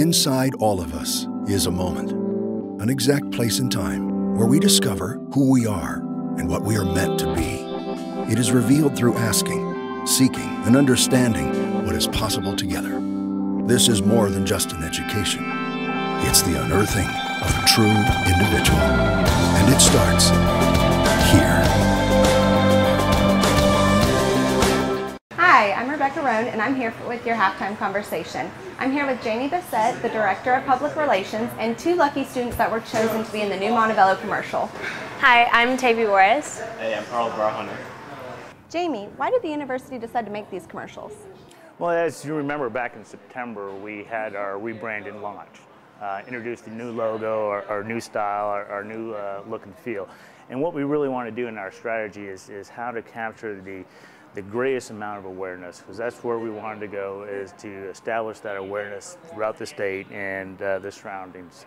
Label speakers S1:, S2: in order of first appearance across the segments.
S1: Inside all of us is a moment, an exact place and time where we discover who we are and what we are meant to be. It is revealed through asking, seeking, and understanding what is possible together. This is more than just an education. It's the unearthing of a true individual. And it starts here.
S2: Hi, I'm Rebecca Roan, and I'm here with your halftime conversation. I'm here with Jamie Bessette, the Director of Public Relations, and two lucky students that were chosen to be in the new Montevello commercial.
S3: Hi, I'm Tavi.
S4: Hey, I'm Carl Barhunter.
S2: Jamie, why did the university decide to make these commercials?
S5: Well, as you remember, back in September, we had our rebranding launch. Introduced a new logo, our new style, our new look and feel. And what we really want to do in our strategy is how to capture the greatest amount of awareness, because that's where we wanted to go, is to establish that awareness throughout the state and the surroundings.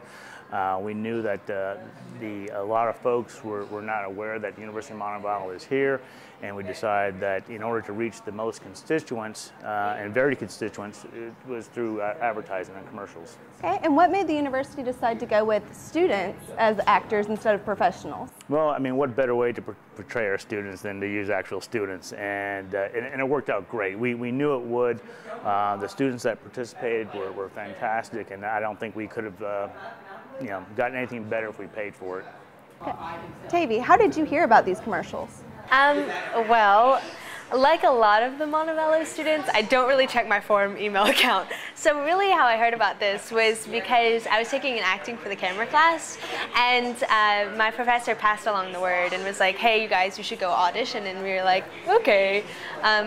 S5: We knew that a lot of folks were not aware that the University of Montevallo is here, and we decided that in order to reach the most constituents and varied constituents, it was through advertising and commercials.
S2: Okay, and what made the university decide to go with students as actors instead of professionals?
S5: Well, I mean, what better way to portray our students than to use actual students, and it worked out great. We knew it would. The students that participated were fantastic, and I don't think we could have gotten anything better if we paid for it.
S2: Okay. Tavi, how did you hear about these commercials?
S3: Well, like a lot of the Montevello students, I don't really check my forum email account. So really how I heard about this was because I was taking an acting for the camera class, and my professor passed along the word and was like, hey, you guys, you should go audition. And we were like, okay.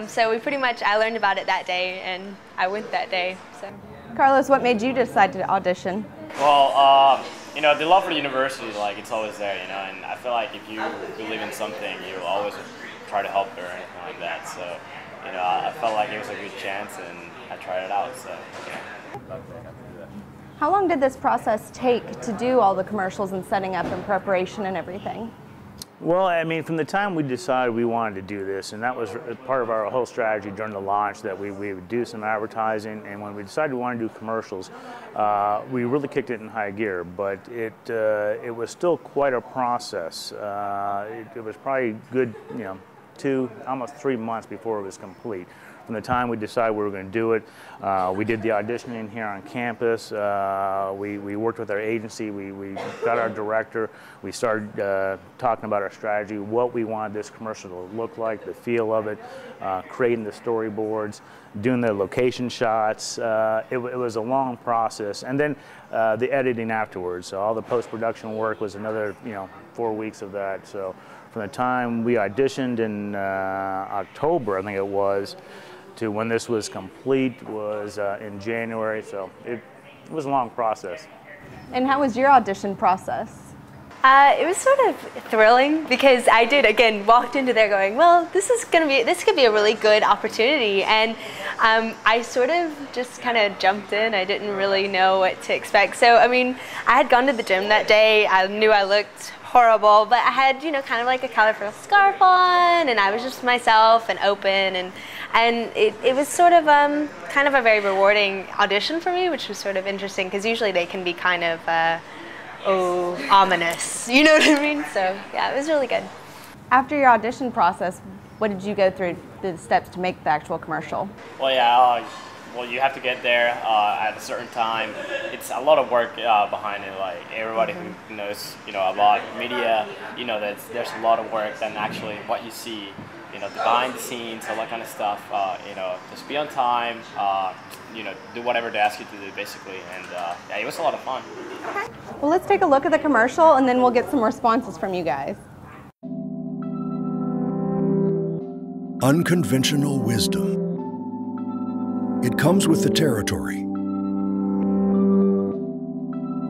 S3: So I learned about it that day, and I went that day. So.
S2: Carlos, what made you decide to audition?
S4: Well, the love for the university, it's always there, and I feel like if you believe in something, you always try to help or anything like that. So, I felt like it was a good chance, and I tried it out. So,
S2: How long did this process take to do all the commercials and setting up and preparation and everything?
S5: Well, I mean, from the time we decided we wanted to do this, and that was part of our whole strategy during the launch, that we would do some advertising, and when we decided we wanted to do commercials, we really kicked it in high gear, but it was still quite a process. It was probably good, 2, almost 3 months before it was complete. From the time we decided we were going to do it, we did the auditioning here on campus. We worked with our agency. We got our director. We started talking about our strategy, what we wanted this commercial to look like, the feel of it, creating the storyboards, doing the location shots. It was a long process, and then the editing afterwards. So all the post-production work was another 4 weeks of that. So from the time we auditioned in October, I think it was, to when this was complete was in January, so it was a long process.
S2: And how was your audition process?
S3: It was sort of thrilling because I walked into there going, well, this could be a really good opportunity, and I sort of just kind of jumped in. I didn't really know what to expect. So I mean, I had gone to the gym that day. I knew I looked horrible, but I had kind of like a colorful scarf on, and I was just myself and open, and it was sort of kind of a very rewarding audition for me, which was sort of interesting because usually they can be kind of ominous, you know what I mean? So yeah, it was really good.
S2: After your audition process, what did you go through the steps to make the actual commercial?
S4: Well, yeah. Well, you have to get there at a certain time. It's a lot of work behind it. Like everybody who knows, about media, there's a lot of work than actually what you see. The behind the scenes, all that kind of stuff. Just be on time. Do whatever they ask you to do, basically. And yeah, it was a lot of fun.
S2: Okay. Well, let's take a look at the commercial, and then we'll get some responses from you guys.
S1: Unconventional wisdom. It comes with the territory.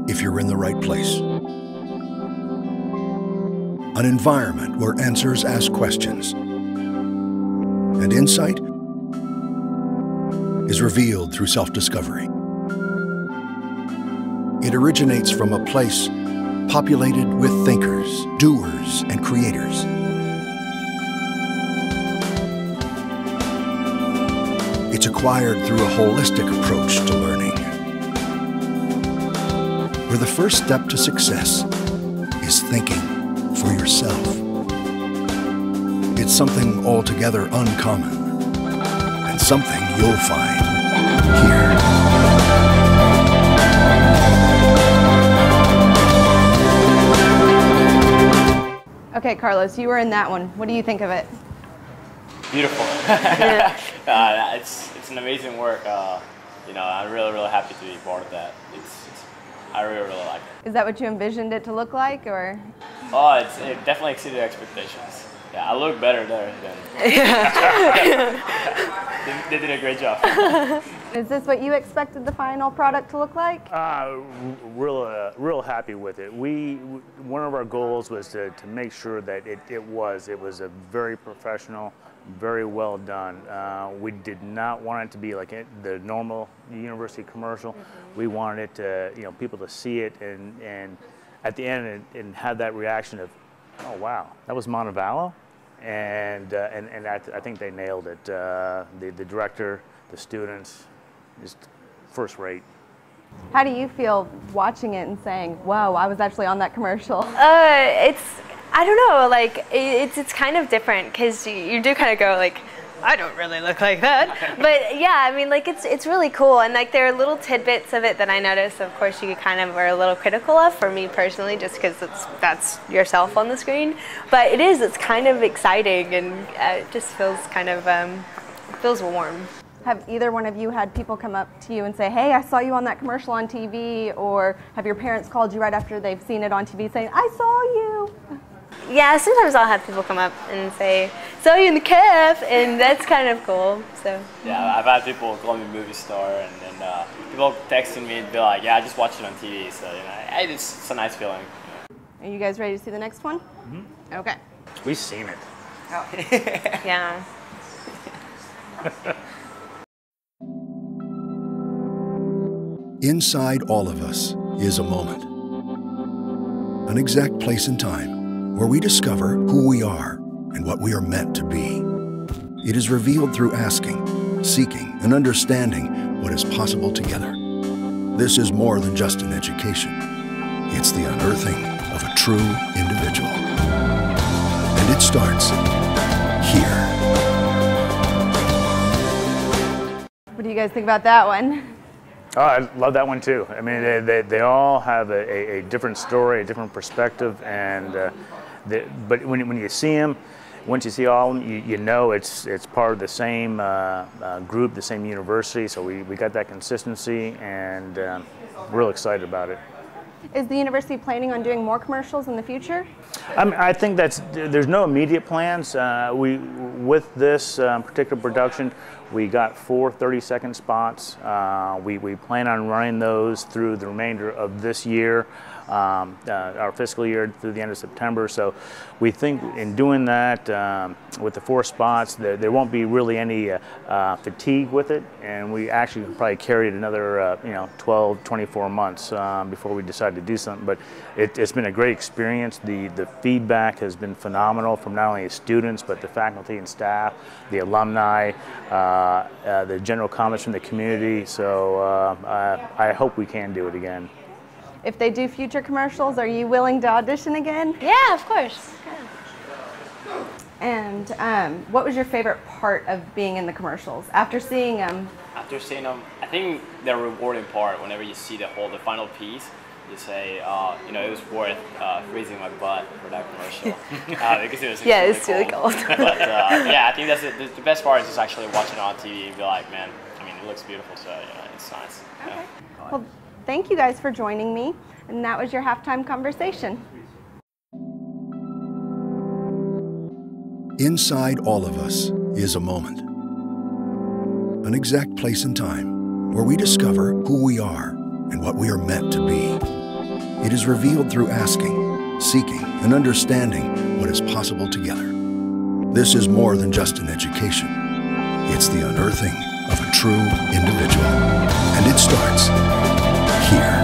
S1: If you're in the right place. An environment where answers ask questions. And insight is revealed through self-discovery. It originates from a place populated with thinkers, doers, and creators. It's acquired through a holistic approach to learning. where the first step to success is thinking for yourself. It's something altogether uncommon, and something you'll find here.
S2: Okay, Carlos, you were in that one. What do you think of it?
S4: Beautiful. It's an amazing work. I'm really happy to be part of that. I really like it.
S2: Is that what you envisioned it to look like, or?
S4: Oh, it definitely exceeded expectations. Yeah, I look better there than. They did a great job.
S2: Is this what you expected the final product to look like?
S5: Real happy with it. One of our goals was to make sure that it was a very professional, very well done. We did not want it to be like the normal university commercial. Mm-hmm. We wanted it to, people to see it and at the end and have that reaction of, oh wow, that was Montevallo, and I think they nailed it. The director, the students, just first rate.
S2: How do you feel watching it and saying, wow, I was actually on that commercial?
S3: I don't know, like it's kind of different because you do kind of go like, I don't really look like that. But yeah, I mean, like it's really cool, and like there are little tidbits of it that I noticed. Of course, you kind of are a little critical of, for me personally, just because that's yourself on the screen. But it's kind of exciting, and it just feels kind of feels warm.
S2: Have either one of you had people come up to you and say, hey, I saw you on that commercial on TV, or have your parents called you right after they've seen it on TV saying, I saw you?
S3: Yeah, sometimes I'll have people come up and say, saw you in the caf, and that's kind of cool. So
S4: yeah, I've had people call me movie star, and then people texting me and be like, yeah, I just watched it on TV, so it's a nice feeling.
S2: Are you guys ready to see the next one? Mm-hmm. Okay.
S5: We've seen it.
S2: Oh.
S3: Yeah.
S1: Inside all of us is a moment, an exact place and time where we discover who we are and what we are meant to be. It is revealed through asking, seeking, and understanding what is possible together. This is more than just an education. It's the unearthing of a true individual. And it starts here.
S2: What do you guys think about that one?
S5: Oh, I love that one too. I mean, they all have a different story, a different perspective, and but when you see them, once you see all of them, you know it's part of the same group, the same university. So we got that consistency, and real excited about it.
S2: Is the university planning on doing more commercials in the future?
S5: I think there's no immediate plans. With this particular production, we got 4 30-second spots. We plan on running those through the remainder of this year, our fiscal year, through the end of September. So we think in doing that, with the 4 spots, there won't be really any fatigue with it, and we actually can probably carry it another 12, 24 months before we decide to do something. But it's been a great experience. The feedback has been phenomenal from not only the students, but the faculty and staff, the alumni, the general comments from the community. So I hope we can do it again.
S2: If they do future commercials, are you willing to audition again?
S3: Yeah, of course. Yeah.
S2: And what was your favorite part of being in the commercials after seeing them?
S4: After seeing them, I think the rewarding part, whenever you see the final piece, you say, it was worth freezing my butt for that commercial because it was
S3: really cold.
S4: But yeah, I think that's the best part is just actually watching it on TV and be like, man, I mean, it looks beautiful, so it's nice.
S2: Okay.
S4: Yeah.
S2: Well, thank you guys for joining me, and that was your halftime conversation.
S1: Inside all of us is a moment, an exact place and time where we discover who we are and what we are meant to be. It is revealed through asking, seeking, and understanding what is possible together. This is more than just an education. It's the unearthing of a true individual. And it starts here.